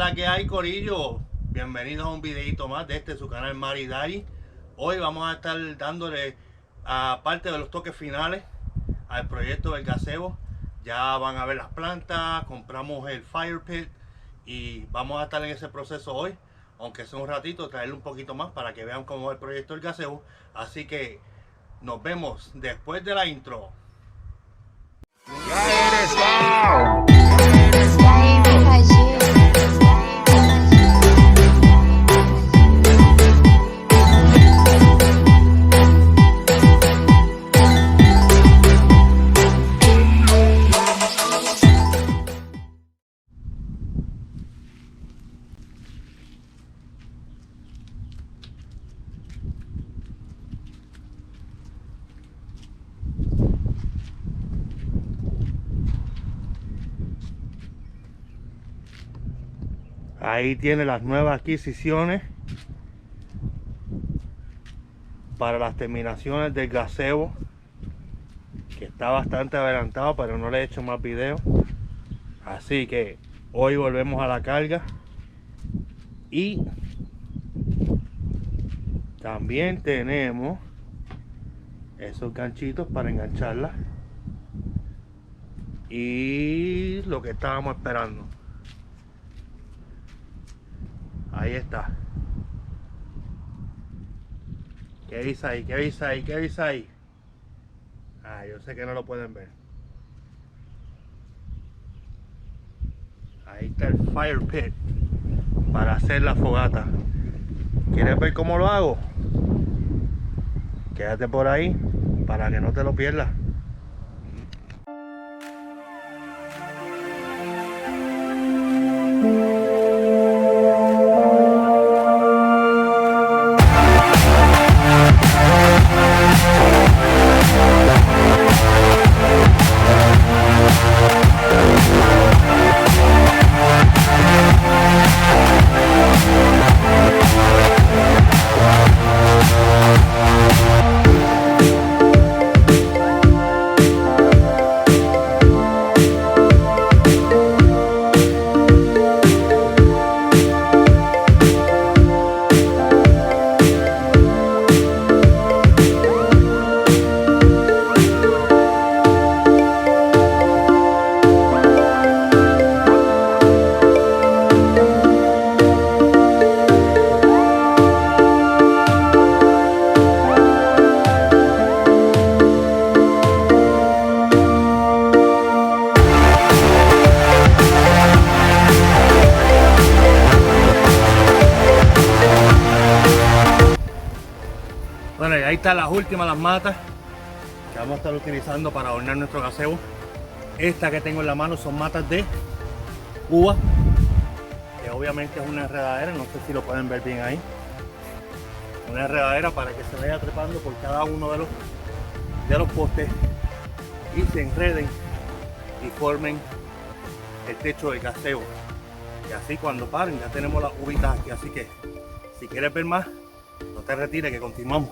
la que hay, corillo? Bienvenidos a un videito más de su canal Mari Daddy. Hoy vamos a estar dándole aparte de los toques finales al proyecto del gazebo. Ya van a ver las plantas, compramos el fire pit y vamos a estar en ese proceso hoy, aunque sea un ratito, traerle un poquito más para que vean cómo es el proyecto del gazebo. Así que nos vemos después de la intro. Ahí tiene las nuevas adquisiciones para las terminaciones del gazebo, que está bastante adelantado, pero no le he hecho más videos. Así que hoy volvemos a la carga y también tenemos esos ganchitos para engancharla y lo que estábamos esperando. Ahí está. ¿Qué dice ahí? ¿Qué dice ahí? ¿Qué dice ahí? Yo sé que no lo pueden ver. Ahí está el fire pit para hacer la fogata. ¿Quieres ver cómo lo hago? Quédate por ahí para que no te lo pierdas. Bueno, y ahí están las últimas, las matas que vamos a estar utilizando para adornar nuestro gazebo. Esta que tengo en la mano son matas de uva, que obviamente es una enredadera, no sé si lo pueden ver bien ahí. Una enredadera para que se vaya trepando por cada uno de los postes y se enreden y formen el techo del gazebo. Y así cuando paren ya tenemos las uvitas aquí, así que si quieres ver más, no te retires, que continuamos.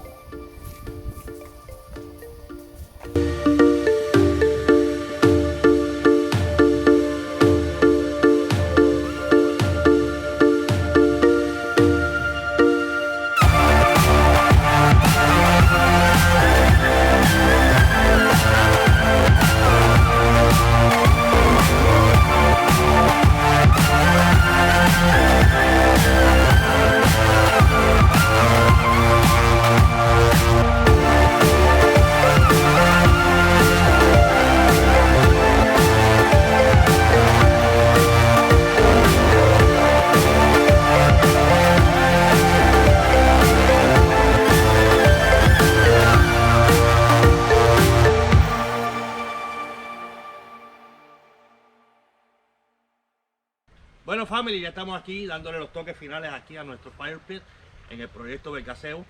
Bueno, family, ya estamos aquí dándole los toques finales aquí a nuestro fire pit en el proyecto del gazebo.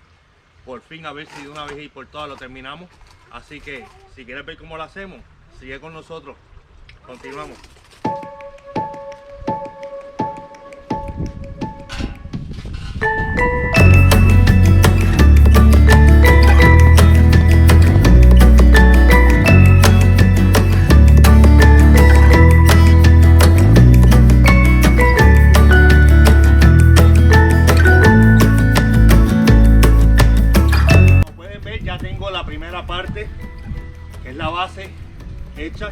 Por fin, a ver si de una vez y por todas lo terminamos. Así que si quieres ver cómo lo hacemos, sigue con nosotros. Continuamos. primera parte, que es la base hecha.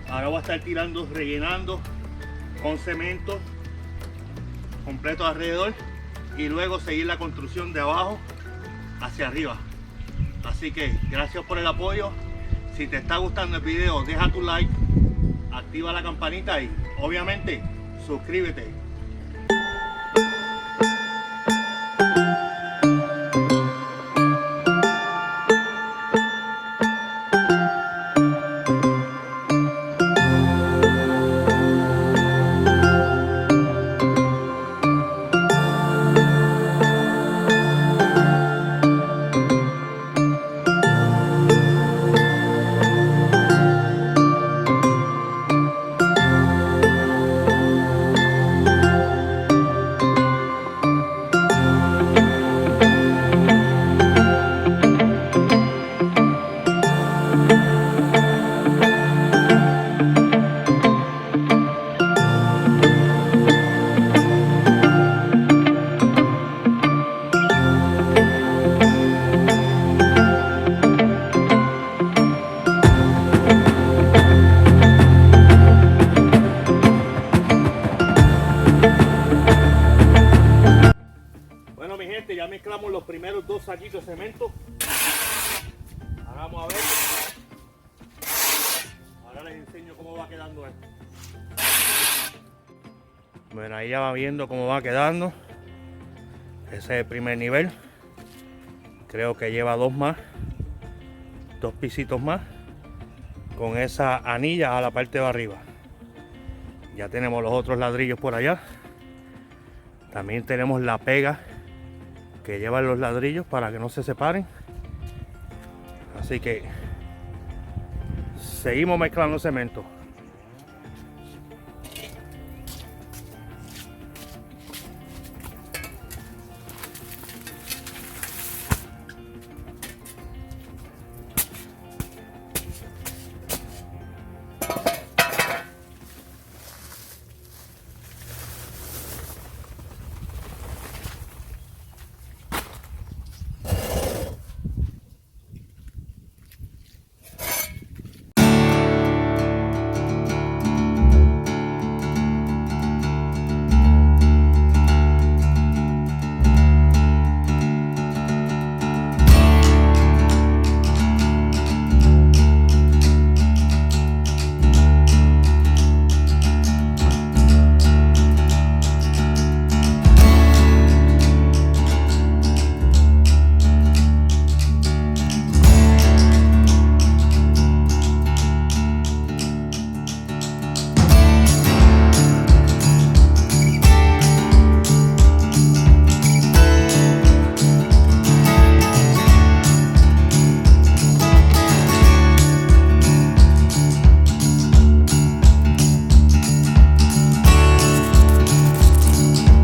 Ahora voy a estar tirando, rellenando con cemento completo alrededor y luego seguir la construcción de abajo hacia arriba. Así que gracias por el apoyo. Si te está gustando el video, deja tu like, activa la campanita y obviamente suscríbete. Bueno, mi gente, ya mezclamos los primeros 2 saquitos de cemento. Ahora vamos a ver. Ahora les enseño cómo va quedando esto. Bueno, ahí ya va viendo cómo va quedando. Ese es el primer nivel. Creo que lleva 2 más. 2 pisitos más. Con esa anilla a la parte de arriba. Ya tenemos los otros ladrillos por allá. También tenemos la pega que llevan los ladrillos para que no se separen. Así que seguimos mezclando cemento.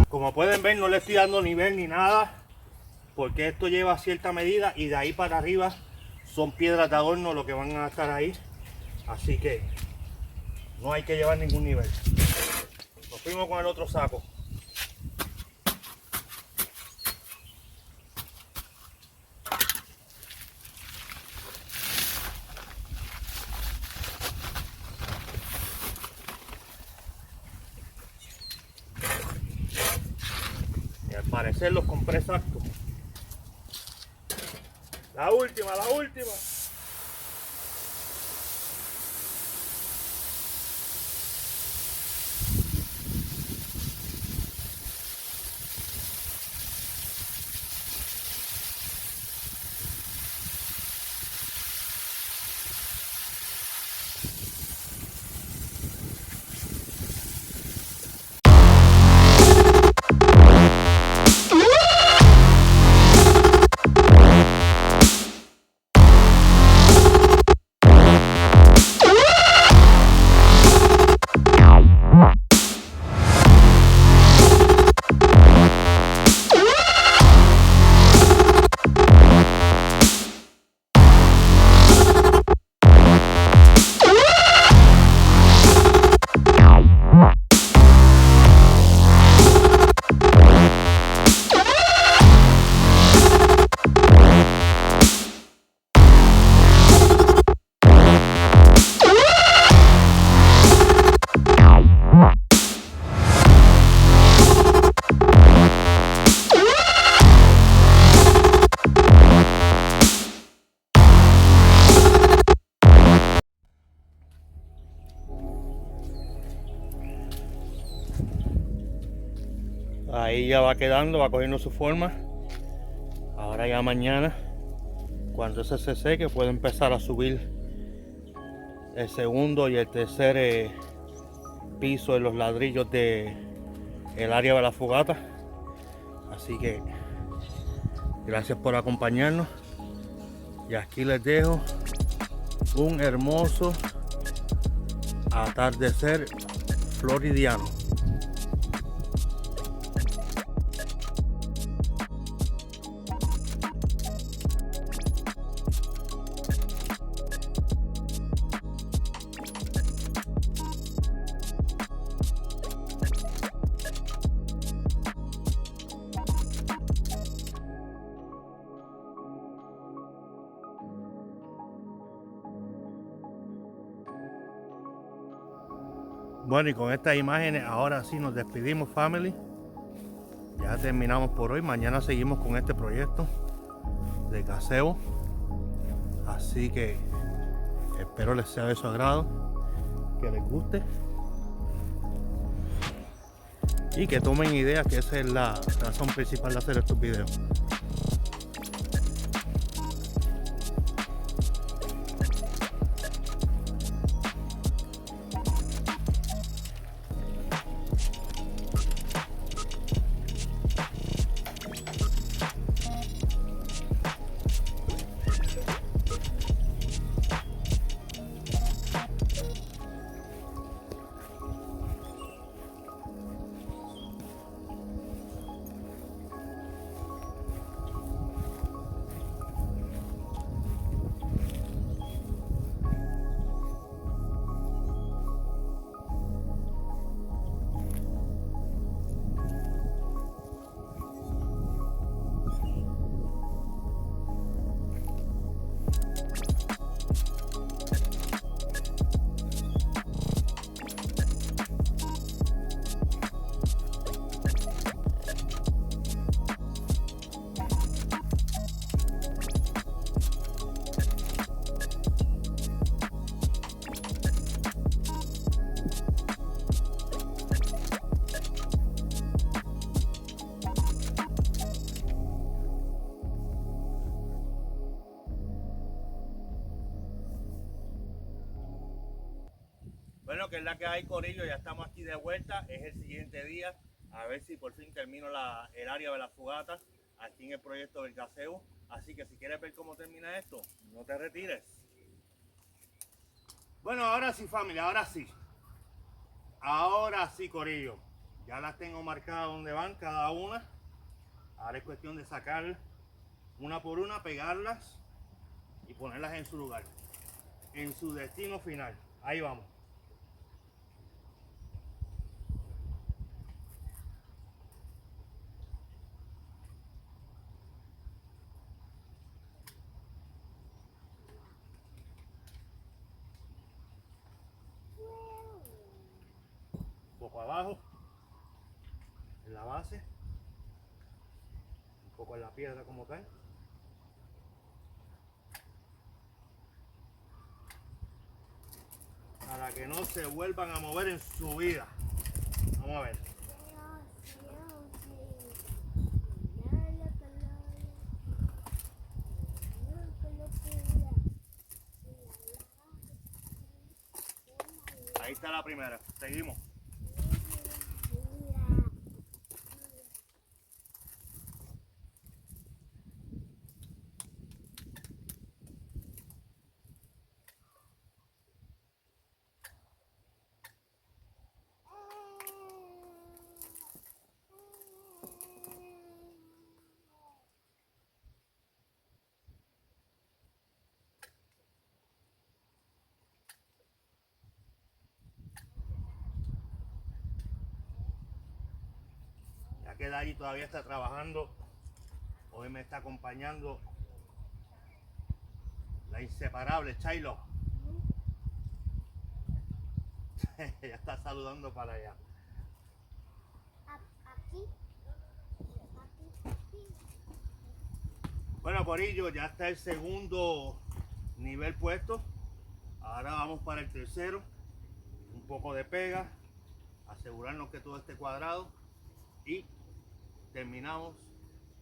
Como pueden ver, no le estoy dando nivel ni nada, porque esto lleva cierta medida y de ahí para arriba son piedras de adorno lo que van a estar ahí, así que no hay que llevar ningún nivel. Nos fuimos con el otro saco. Y al parecer los compré exactos. La última, la última. ahí ya va quedando, va cogiendo su forma. Ahora ya mañana, cuando ese se seque, puedo empezar a subir el segundo y el tercer piso de los ladrillos de el área de la fogata. Así que gracias por acompañarnos, y aquí les dejo un hermoso atardecer floridiano. Bueno, y con estas imágenes ahora sí nos despedimos, family. Ya terminamos por hoy. Mañana seguimos con este proyecto de gazebo. Así que espero les sea de su agrado, que les guste y que tomen ideas, que esa es la razón principal de hacer estos videos. Bueno, que es la que hay, corillo. Ya estamos aquí de vuelta. Es el siguiente día. A ver si por fin termino el área de la fogata aquí en el proyecto del gazebo. Así que si quieres ver cómo termina esto, no te retires. Bueno, ahora sí, familia, ahora sí. Ahora sí, corillo. Ya las tengo marcadas donde van cada una. Ahora es cuestión de sacar una por una, pegarlas y ponerlas en su lugar, en su destino final. Ahí vamos. Un poco abajo, en la base, un poco en la piedra como tal. Para que no se vuelvan a mover en su vida. Vamos a ver. Ahí está la primera. Seguimos. Ya que Dari todavía está trabajando, hoy me está acompañando la inseparable Chaylo. Ella está saludando para allá. Bueno, corillo, ya está el segundo nivel puesto. Ahora vamos para el tercero. Un poco de pega, asegurarnos que todo esté cuadrado y terminamos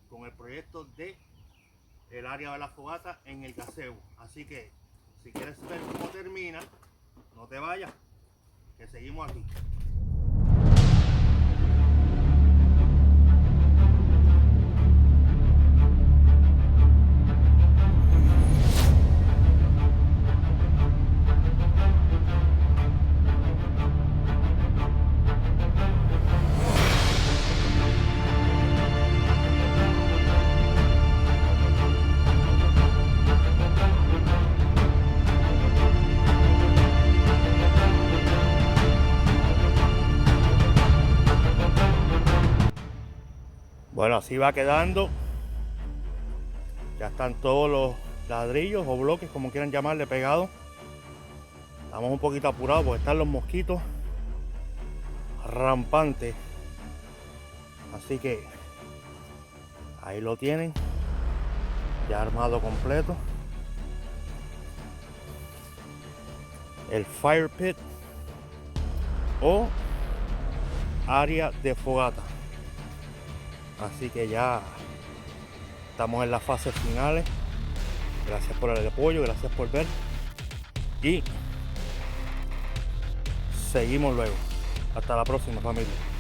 con el proyecto de el área de la fogata en el gazebo. Así que si quieres ver cómo termina, no te vayas, que seguimos aquí. Bueno, así va quedando. Ya están todos los ladrillos o bloques, como quieran llamarle, pegados. Estamos un poquito apurados porque están los mosquitos rampantes. Así que ahí lo tienen, ya armado completo. El fire pit o área de fogata. Así que ya estamos en las fases finales. Gracias por el apoyo, gracias por ver. Y seguimos luego. Hasta la próxima, familia.